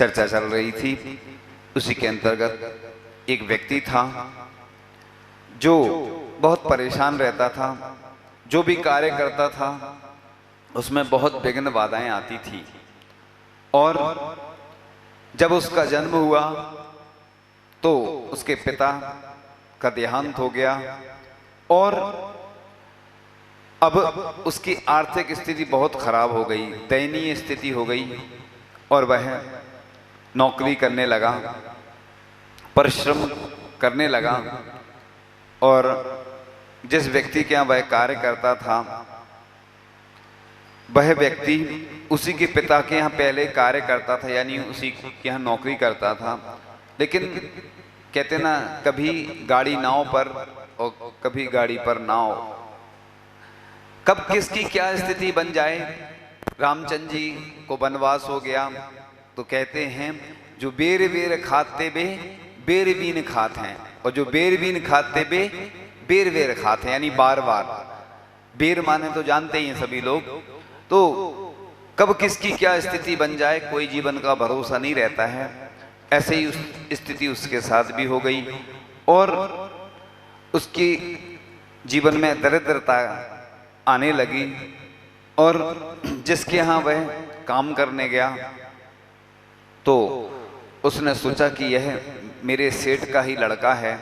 चर्चा चल रही थी। उसी के अंतर्गत एक व्यक्ति था जो बहुत परेशान रहता था। जो भी कार्य करता था उसमें बहुत विघ्न बाधाएं आती थी। और जब उसका जन्म हुआ तो उसके पिता का देहांत हो गया और अब उसकी आर्थिक स्थिति बहुत खराब हो गई, दयनीय स्थिति हो गई और वह नौकरी करने लगा, परिश्रम करने लगा। और जिस व्यक्ति के यहाँ वह कार्य करता था वह व्यक्ति उसी के पिता के यहाँ पहले कार्य करता था, यानी उसी के यहाँ नौकरी करता था। लेकिन कहते ना, कभी गाड़ी नाव पर और कभी गाड़ी पर नाव, कब किसकी क्या स्थिति बन जाए। रामचंद्र जी को वनवास हो गया तो कहते हैं जो बेर बेर खाते बे बेर बीन खाते हैं, और जो बेर बीन खाते बे बेर बेर खाते हैं, यानी बार बार। बेर माने तो जानते ही हैं सभी लोग। तो कब किसकी क्या स्थिति बन जाए कोई जीवन का भरोसा नहीं रहता है। ऐसे ही उस स्थिति उसके साथ भी हो गई और उसकी जीवन में दरिद्रता आने लगी। और जिसके यहाँ वह काम करने गया तो उसने सोचा कि यह मेरे सेठ का ही लड़का है।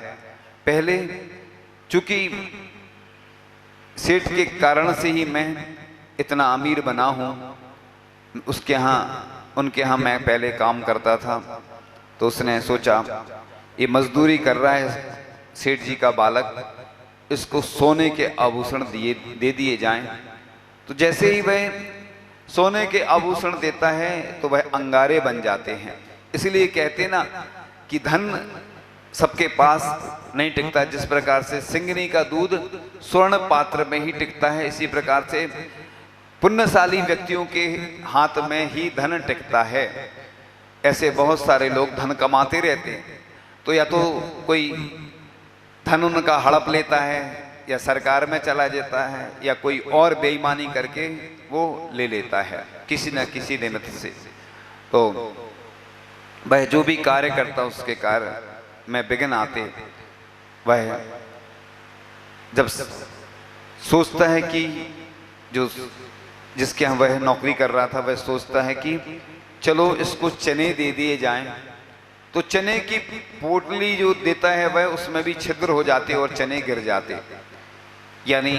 पहले चूंकि सेठ के कारण से ही मैं इतना अमीर बना हूँ, उसके यहाँ उनके यहाँ मैं पहले काम करता था, तो उसने सोचा ये मजदूरी कर रहा है सेठ जी का बालक, इसको सोने के आभूषण दे दिए जाएं। तो जैसे ही वह सोने के आभूषण देता है तो वह अंगारे बन जाते हैं। इसलिए कहते ना कि धन सबके पास नहीं टिकता। जिस प्रकार से सिंगनी का दूध स्वर्ण पात्र में ही टिकता है, इसी प्रकार से पुण्यशाली व्यक्तियों के हाथ में ही धन टिकता है। ऐसे बहुत सारे लोग धन कमाते रहते हैं, तो या तो कोई धन उनका हड़प लेता है या सरकार में चला जाता है या कोई और बेईमानी करके वो ले लेता है किसी न किसी निमित्त से। तो वह जो भी कार्य करता उसके कार्य में विघ्न आते। वह जब सोचता है कि जो जिसके यहाँ वह नौकरी कर रहा था वह सोचता है कि चलो इसको चने दे दिए जाएं, तो चने की पोटली जो देता है वह उसमें भी छिद्र हो जाते और चने गिर जाते। यानी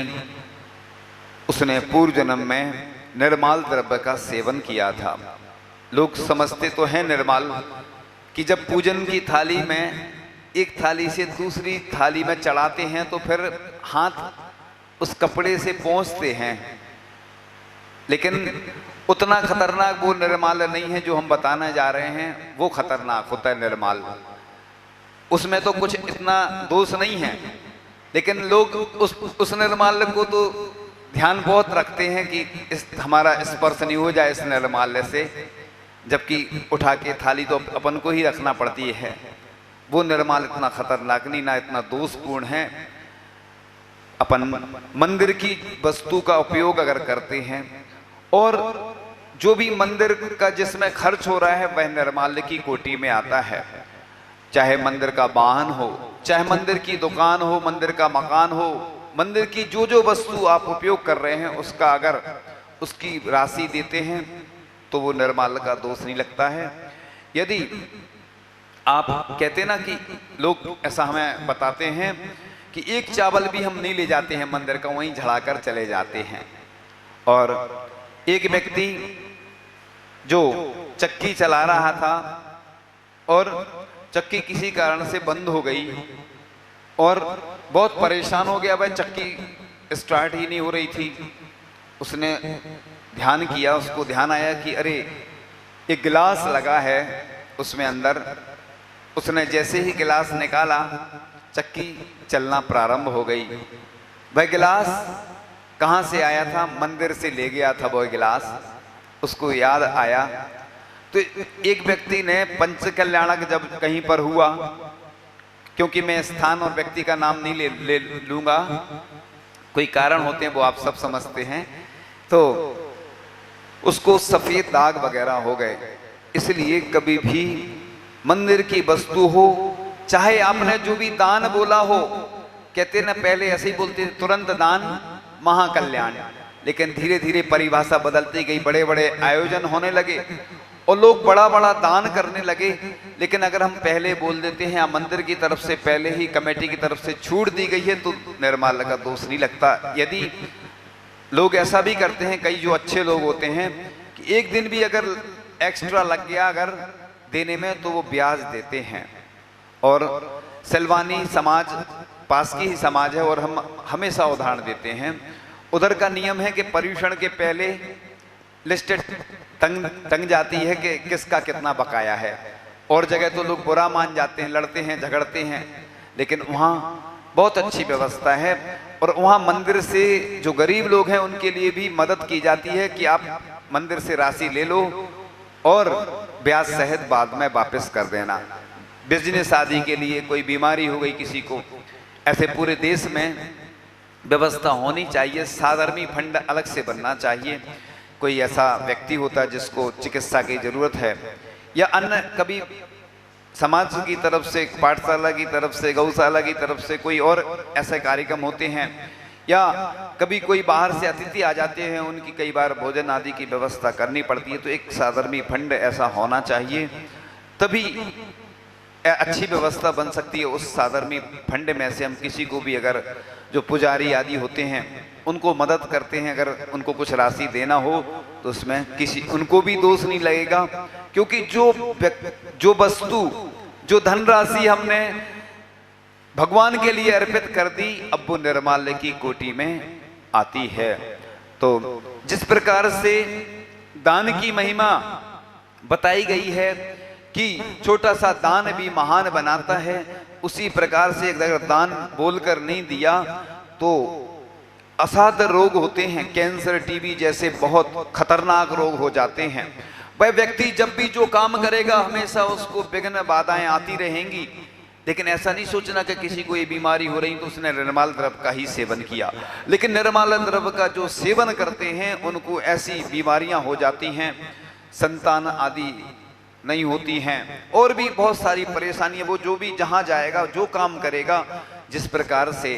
उसने पूर्व जन्म में निर्माल द्रव्य का सेवन किया था। लोग समझते तो हैं निर्माल कि जब पूजन की थाली में एक थाली से दूसरी थाली में चढ़ाते हैं तो फिर हाथ उस कपड़े से पोंछते हैं, लेकिन उतना खतरनाक वो निर्माल नहीं है जो हम बताने जा रहे हैं। वो खतरनाक होता है निर्माल, उसमें तो कुछ इतना दोष नहीं है, लेकिन लोग उस निर्माल को तो ध्यान बहुत रखते हैं कि हमारा स्पर्श नहीं हो जाए इस निर्माल्य से, जबकि उठा के थाली तो अपन को ही रखना पड़ती है। वो निर्माल इतना खतरनाक नहीं, ना इतना दोषपूर्ण है। अपन मंदिर की वस्तु का उपयोग अगर करते हैं और जो भी मंदिर का जिसमें खर्च हो रहा है वह निर्माल्य की कोटि में आता है। चाहे मंदिर का वाहन हो, चाहे मंदिर की दुकान हो, मंदिर का मकान हो, मंदिर की जो वस्तु आप उपयोग कर रहे हैं उसका अगर उसकी राशि देते हैं तो वो निर्माल्य का दोष नहीं लगता है। यदि आप कहते ना कि लोग ऐसा हमें बताते हैं कि एक चावल भी हम नहीं ले जाते हैं मंदिर का, वहीं झड़ाकर चले जाते हैं। और एक व्यक्ति जो चक्की चला रहा था और चक्की किसी कारण से बंद हो गई और बहुत परेशान हो गया। वह चक्की स्टार्ट ही नहीं हो रही थी। उसने ध्यान किया, उसको ध्यान आया कि अरे एक गिलास लगा है उसमें अंदर। उसने जैसे ही गिलास निकाला चक्की चलना प्रारंभ हो गई। वह गिलास कहाँ से आया था? मंदिर से ले गया था वह गिलास। उसको याद आया तो एक व्यक्ति ने पंचकल्याणक जब कहीं पर हुआ, क्योंकि मैं स्थान और व्यक्ति का नाम नहीं ले लूंगा, कोई कारण होते हैं वो आप सब समझते हैं, तो उसको सफेद दाग वगैरह हो गए। इसलिए कभी भी मंदिर की वस्तु हो, चाहे आपने जो भी दान बोला हो, कहते ना पहले ऐसे ही बोलते तुरंत दान महाकल्याण, लेकिन धीरे धीरे परिभाषा बदलती गई, बड़े बड़े आयोजन होने लगे और लोग बड़ा बड़ा दान करने लगे। लेकिन अगर हम पहले बोल देते हैं, मंदिर की तरफ से पहले ही कमेटी की तरफ से छूट दी गई है, तो निर्माल्य का दोष नहीं लगता। यदि लोग ऐसा भी करते हैं, कई जो अच्छे लोग होते हैं कि एक दिन भी अगर एक्स्ट्रा लग गया अगर देने में, तो वो ब्याज देते हैं। और सेल्वानी समाज पास की ही समाज है और हम हमेशा उदाहरण देते हैं। उधर का नियम है कि पर्यूषण के पहले लिस्टेड तंग जाती है कि किसका कितना बकाया है। और जगह तो लोग बुरा मान जाते हैं, लड़ते हैं, झगड़ते हैं, लेकिन वहाँ बहुत अच्छी व्यवस्था है। और वहाँ मंदिर से जो गरीब लोग हैं उनके लिए भी मदद की जाती है कि आप मंदिर से राशि ले लो और ब्याज सहित बाद में वापस कर देना। बिजनेस आदि के लिए, कोई बीमारी हो गई किसी को, ऐसे पूरे देश में व्यवस्था होनी चाहिए। साधर्मी फंड अलग से बनना चाहिए। कोई ऐसा व्यक्ति होता है जिसको चिकित्सा की जरूरत है, या अन्य कभी समाज की तरफ से, पाठशाला की तरफ से, गौशाला की तरफ से कोई और ऐसे कार्यक्रम होते हैं, या कभी कोई बाहर से अतिथि आ जाते हैं, उनकी कई बार भोजन आदि की व्यवस्था करनी पड़ती है, तो एक साधर्मी फंड ऐसा होना चाहिए, तभी अच्छी व्यवस्था बन सकती है। उस साधर्मी फंड में से हम किसी को भी, अगर जो पुजारी आदि होते हैं उनको मदद करते हैं, अगर उनको कुछ राशि देना हो तो उसमें उनको भी दोष नहीं लगेगा, क्योंकि जो वस्तु, जो धनराशि हमने भगवान के लिए अर्पित कर दी, अब वो निर्माल्य की कोटि में आती है। तो जिस प्रकार से दान की महिमा बताई गई है कि छोटा सा दान भी महान बनाता है, उसी प्रकार से अगर दान बोलकर नहीं दिया तो असाध्य रोग होते हैं, कैंसर, टीबी जैसे बहुत खतरनाक रोग हो जाते हैं। वह व्यक्ति जब भी जो काम करेगा हमेशा उसको विघ्न बाधाएं आती रहेंगी, लेकिन ऐसा नहीं सोचना कि किसी को ये बीमारी हो रही तो उसने निर्माल द्रव्य का ही सेवन किया। लेकिन निर्माल द्रव्य का जो सेवन करते हैं उनको ऐसी बीमारियां हो जाती हैं, संतान आदि नहीं होती हैं, और भी बहुत सारी परेशानियां। वो जो भी जहां जाएगा, जो काम करेगा, जिस प्रकार से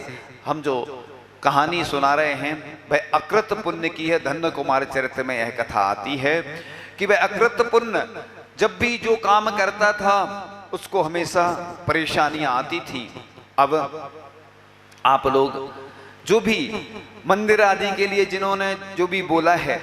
हम जो कहानी सुना रहे हैं वह अकृत पुण्य की है। धन्य कुमार चरित्र में यह कथा आती है कि वह अकृत पुण्य जब भी जो काम करता था उसको हमेशा परेशानियां आती थी। अब आप लोग जो भी मंदिर आदि के लिए जिन्होंने जो भी बोला है,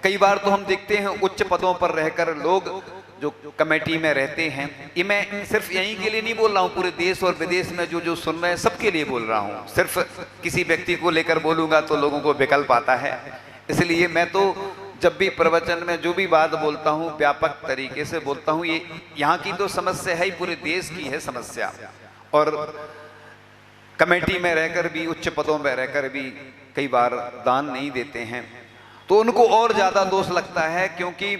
कई बार तो हम देखते हैं उच्च पदों पर रहकर लोग जो कमेटी में रहते हैं, ये मैं सिर्फ यहीं के लिए नहीं बोल रहा हूँ, पूरे देश और विदेश में जो सुन रहे हैं सबके लिए बोल रहा हूँ। सिर्फ किसी व्यक्ति को लेकर बोलूंगा तो लोगों को विकल्प आता है, इसलिए मैं तो जब भी प्रवचन में जो भी बात बोलता हूँ व्यापक तरीके से बोलता हूँ। ये यहाँ की तो समस्या है ही, पूरे देश की है समस्या। और कमेटी में रहकर भी, उच्च पदों में रहकर भी कई बार दान नहीं देते हैं तो उनको और ज्यादा दोष लगता है, क्योंकि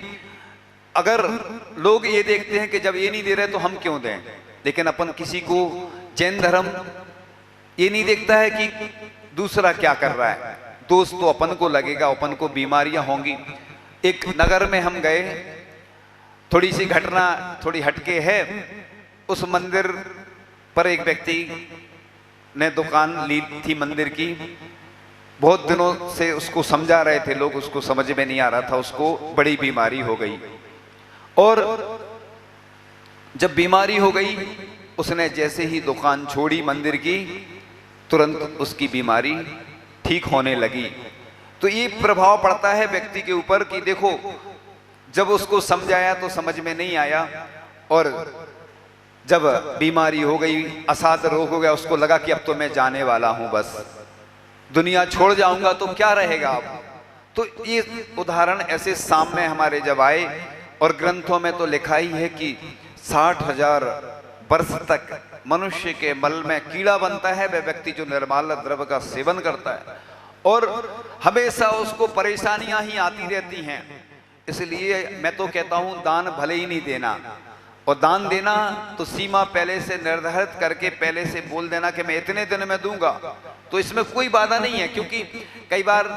अगर लोग ये देखते हैं कि जब ये नहीं दे रहे तो हम क्यों दें। लेकिन अपन किसी को, जैन धर्म ये नहीं देखता है कि दूसरा क्या कर रहा है, दोष तो अपन को लगेगा, अपन को बीमारियां होंगी। एक नगर में हम गए, थोड़ी सी घटना थोड़ी हटके है। उस मंदिर पर एक व्यक्ति ने दुकान ली थी मंदिर की, बहुत दिनों से उसको समझा रहे थे लोग, उसको समझ में नहीं आ रहा था, उसको बड़ी बीमारी हो गई। और जब बीमारी हो गई, उसने जैसे ही दुकान छोड़ी मंदिर की, तुरंत उसकी बीमारी ठीक होने लगी। तो ये प्रभाव पड़ता है व्यक्ति के ऊपर कि देखो, जब उसको समझाया तो समझ में नहीं आया, और जब बीमारी हो गई, असाध्य रोग हो गया, उसको लगा कि अब तो मैं जाने वाला हूं, बस दुनिया छोड़ जाऊंगा तो क्या रहेगा अब। तो ये उदाहरण ऐसे सामने हमारे जब आए, और ग्रंथों में तो लिखा ही है कि 60,000 वर्ष तक मनुष्य के मल में कीड़ा बनता है वह व्यक्ति जो निर्माल द्रव्य का सेवन करता है, और हमेशा उसको परेशानियां ही आती रहती हैं। इसलिए मैं तो कहता हूं दान भले ही नहीं देना, और दान देना तो सीमा पहले से निर्धारित करके पहले से बोल देना कि मैं इतने दिन में दूंगा, तो इसमें कोई बाधा नहीं है। क्योंकि कई बार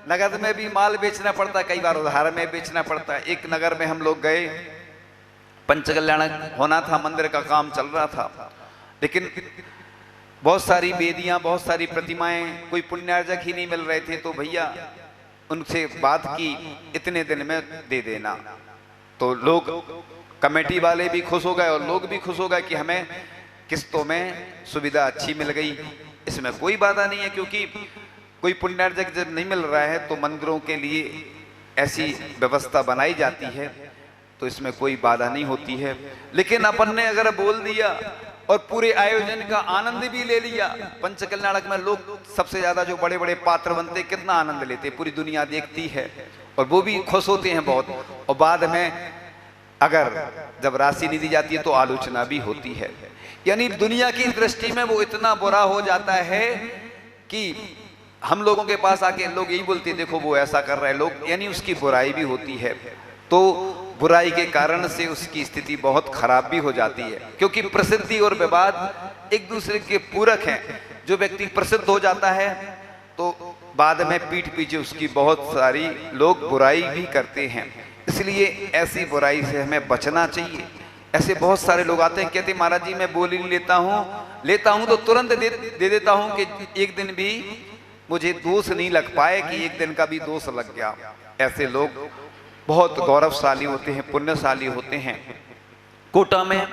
नगद में भी माल बेचना पड़ता है, कई बार उधार में बेचना पड़ता है। एक नगर में हम लोग गए पंचकल्याणक होना था, मंदिर का काम चल रहा था, लेकिन बहुत सारी वेदियां, बहुत सारी प्रतिमाएं, कोई पुण्यार्जक ही नहीं मिल रहे थे। तो भैया उनसे बात की, इतने दिन में दे देना। तो लोग, कमेटी वाले भी खुश हो गए और लोग भी खुश हो गए कि हमें किस्तों में सुविधा अच्छी मिल गई, इसमें कोई बाधा नहीं है। क्योंकि कोई पुण्यार्जक जब नहीं मिल रहा है तो मंदिरों के लिए ऐसी व्यवस्था बनाई जाती है, तो इसमें कोई बाधा नहीं होती है। लेकिन अपन ने अगर बोल दिया और पूरे आयोजन का आनंद भी ले लिया, पंचकल्याणक में लोग सबसे ज्यादा जो बड़े बड़े पात्र बनते, कितना आनंद लेते, पूरी दुनिया देखती है और वो भी खुश होते हैं बहुत। और बाद में अगर जब राशि नहीं दी जाती है तो आलोचना भी होती है। यानी दुनिया की दृष्टि में वो इतना बुरा हो जाता है कि हम लोगों के पास आके लोग यही बोलते हैं, देखो वो ऐसा कर रहे हैं लोग, यानी उसकी बुराई भी होती है। तो बुराई के कारण से उसकी स्थिति बहुत खराब भी हो जाती है, क्योंकि प्रसिद्धि और विवाद एक दूसरे के पूरक हैं। जो व्यक्ति प्रसिद्ध हो जाता है तो बाद में पीठ पीछे उसकी बहुत सारी लोग बुराई भी करते हैं। इसलिए ऐसी बुराई से हमें बचना चाहिए। ऐसे बहुत सारे लोग आते हैं, कहते महाराज जी मैं बोल ही लेता हूँ तो तुरंत दे देता हूँ कि एक दिन भी मुझे दोष नहीं लग पाए कि एक दिन का भी दोष लग गया। ऐसे लोग बहुत गौरवशाली होते हैं, पुण्यशाली होते हैं। कोटा में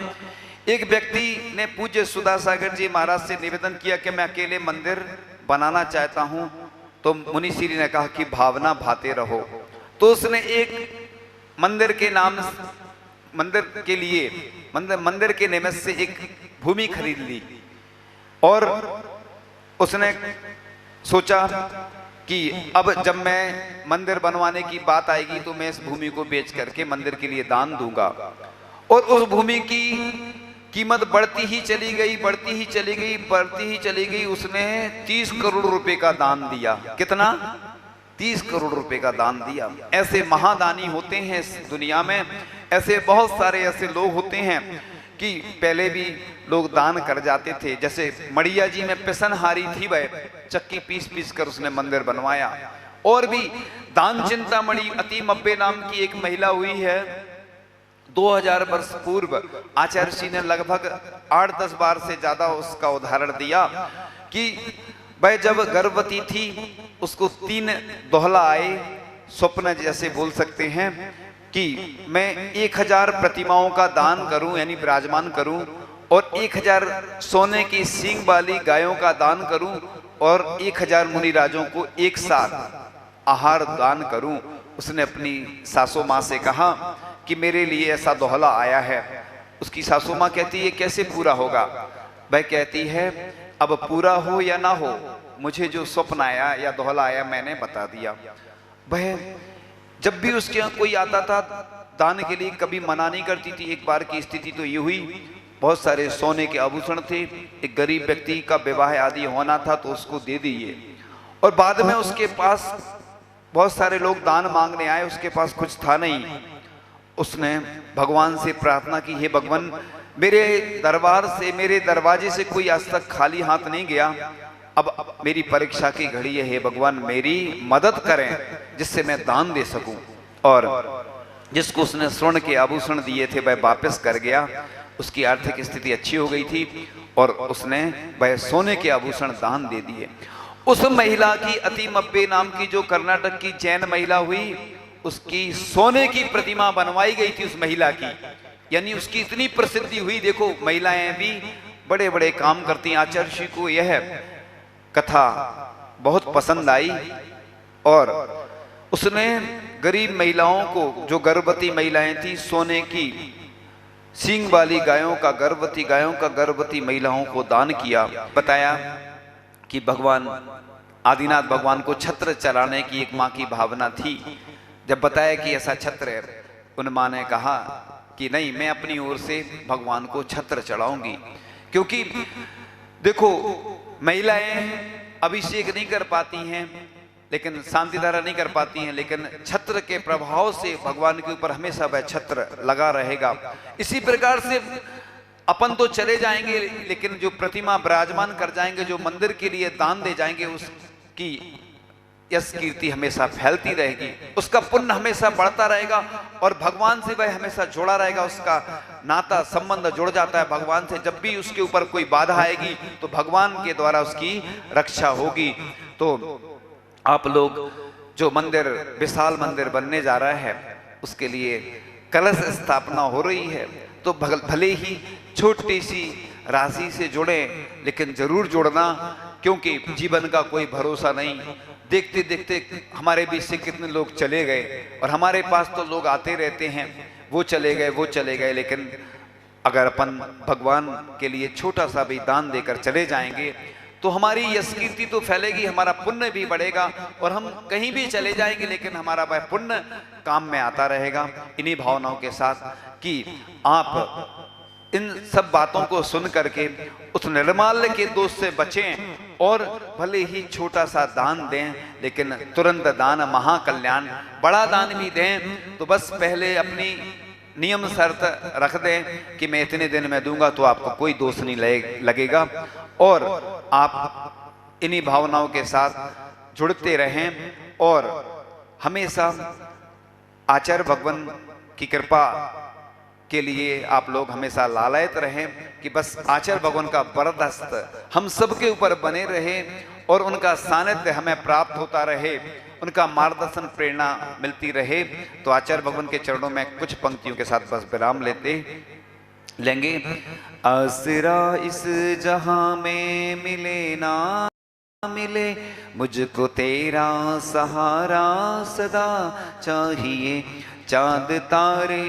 एक व्यक्ति ने पूज्य सुधा सागर जी महाराज से निवेदन किया कि मैं अकेले मंदिर बनाना चाहता हूं। तो मुनि श्री ने कहा कि भावना भाते रहो। तो उसने एक मंदिर के नाम, मंदिर के लिए, मंदिर के निमित्त से एक भूमि खरीद ली और उसने सोचा कि अब जब मैं मंदिर बनवाने की बात आएगी तो मैं इस भूमि को बेच करके मंदिर के लिए दान दूंगा। और उस भूमि की कीमत बढ़ती ही चली गई, बढ़ती ही चली गई, बढ़ती ही चली गई। उसने 30 करोड़ रुपए का दान दिया। कितना? 30 करोड़ रुपए का दान दिया। ऐसे महादानी होते हैं इस दुनिया में, ऐसे बहुत सारे ऐसे लोग होते हैं कि पहले भी लोग दान कर जाते थे। जैसे मड़िया जी में पिसनहारी थी, वह चक्की पीस पीस कर उसने मंदिर बनवाया। और भी दान चिंतामणि अति मब्बे नाम की एक महिला हुई है, 2000 वर्ष पूर्व आचार्य जी ने लगभग 8-10 बार से ज्यादा उसका उदाहरण दिया कि वह जब गर्भवती थी उसको 3 दोहला आए, स्वप्न जैसे बोल सकते हैं कि मैं 1000 प्रतिमाओं का दान करूं, यानी विराजमान करूं, और 1000 सोने की सींग वाली गायों का दान करूं और 1000 मुनिराजों को एक साथ आहार दान करूं। उसने अपनी सासू माँ से कहा कि मेरे लिए ऐसा दोहला आया है। उसकी सासू माँ कहती है कैसे पूरा होगा? वह कहती है अब पूरा हो या ना हो, मुझे जो स्वप्न आया या दोहला आया मैंने बता दिया। वह जब भी उसके यहाँ कोई आता था दान के लिए कभी मना नहीं करती थी। एक बार की स्थिति तो ये हुई, बहुत सारे सोने के आभूषण थे, एक गरीब व्यक्ति का विवाह आदि होना था तो उसको दे दिए। और बाद में उसके पास बहुत सारे लोग दान मांगने आए, उसके पास कुछ था नहीं। उसने भगवान से प्रार्थना की, हे भगवान मेरे दरबार से, मेरे दरवाजे से कोई आज तक खाली हाथ नहीं गया, अब मेरी परीक्षा की घड़ी है, हे भगवान मेरी मदद करें जिससे मैं दान दे सकूं। और जिसको उसने स्वर्ण के आभूषण दिए थे वह वापस कर गया। उसकी आर्थिक स्थिति अच्छी हो गई थी और उसने वह सोने के आभूषण दान दे दिए। उस महिला की अति मब्बे नाम की जो कर्नाटक की जैन महिला हुई, उसकी सोने की प्रतिमा बनवाई गई थी उस महिला की, यानी उसकी इतनी प्रसिद्धि हुई। देखो महिलाएं भी बड़े बड़े काम करती हैं। आचार्य जी को यह कथा बहुत पसंद आई और उसने गरीब महिलाओं को, जो गर्भवती महिलाएं थी, सोने की सींग वाली गायों का, गर्भवती गायों का गर्भवती महिलाओं को दान किया। बताया कि भगवान आदिनाथ भगवान को छत्र चलाने की एक माँ की भावना थी। जब बताया कि ऐसा छत्र है, उन माँ ने कहा कि नहीं, मैं अपनी ओर से भगवान को छत्र चढ़ाऊंगी। क्योंकि देखो महिलाएं अभिषेक नहीं कर पाती हैं, लेकिन शांति धारा नहीं कर पाती हैं, लेकिन छत्र के प्रभाव से भगवान के ऊपर हमेशा वह छत्र लगा रहेगा। इसी प्रकार से अपन तो चले जाएंगे, लेकिन जो प्रतिमा विराजमान कर जाएंगे, जो मंदिर के लिए दान दे जाएंगे, उसकी यश कीर्ति हमेशा फैलती रहेगी, उसका पुण्य हमेशा बढ़ता रहेगा और भगवान से वह हमेशा जुड़ा रहेगा। उसका नाता संबंध जुड़ जाता है भगवान से। जब भी उसके ऊपर कोई बाधा आएगी तो भगवान के द्वारा उसकी रक्षा होगी। तो आप लोग जो मंदिर, विशाल मंदिर बनने जा रहा है, उसके लिए कलश स्थापना हो रही है, तो भले ही छोटी सी राशि से जुड़े, लेकिन जरूर जुड़ना, क्योंकि जीवन का कोई भरोसा नहीं। देखते देखते हमारे बीच से कितने लोग चले गए, और हमारे पास तो लोग आते रहते हैं, वो चले गए, वो चले गए। लेकिन अगर अपन भगवान के लिए छोटा सा भी दान देकर चले जाएंगे तो हमारी यश कीर्ति तो फैलेगी, हमारा पुण्य भी बढ़ेगा, और हम कहीं भी चले जाएंगे लेकिन हमारा वह पुण्य काम में आता रहेगा। इन्हीं भावनाओं के साथ कि आप इन सब बातों को सुन करके उस निर्माल्य के दोष से बचें, और भले ही छोटा सा दान दें, लेकिन तुरंत दान महाकल्याण। बड़ा दान भी दें तो बस पहले अपनी नियम शर्त रख दें कि मैं इतने दिन में दूंगा, तो आपको कोई दोष नहीं लगेगा। और आप इन्हीं भावनाओं के साथ जुड़ते रहें, और हमेशा आचार्य भगवान की कृपा के लिए आप लोग हमेशा लालायित रहें कि बस आचार्य भगवान का वरदहस्त हम सबके ऊपर बने रहे, और उनका सानिध्य हमें प्राप्त होता रहे, उनका मार्गदर्शन प्रेरणा मिलती रहे। तो आचार्य भगवान के चरणों में कुछ पंक्तियों के साथ बस विराम लेंगे। आसरा इस जहां में मिले ना मिले, मुझको तेरा सहारा सदा चाहिए। चांद तारे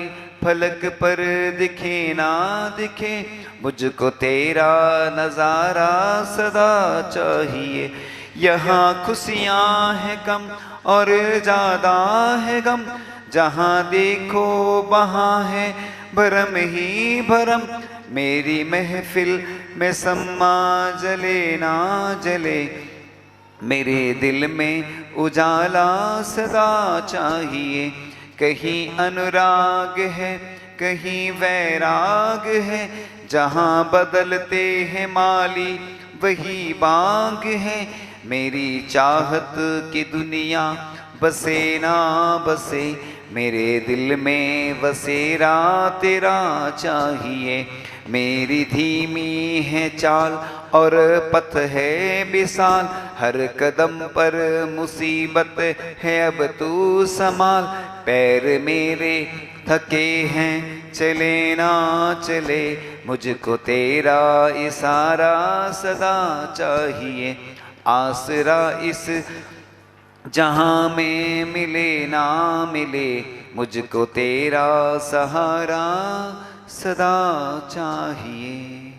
फलक पर दिखे ना दिखे, मुझको तेरा नजारा सदा चाहिए। यहाँ खुशियाँ हैं कम और ज्यादा है गम, जहाँ देखो वहाँ है भरम ही भरम। मेरी महफिल में सम्मा जले ना जले, मेरे दिल में उजाला सदा चाहिए। कहीं अनुराग है कहीं वैराग है, जहाँ बदलते हैं माली वही बाग है। मेरी चाहत की दुनिया बसे ना बसे, मेरे दिल में बसेरा तेरा चाहिए। मेरी धीमी है चाल और पथ है विशाल, हर कदम पर मुसीबत है अब तू संभाल। पैर मेरे थके हैं चले ना चले, मुझको तेरा इशारा सदा चाहिए। आसरा इस जहां में मिले ना मिले, मुझको तेरा सहारा सदा चाहिए।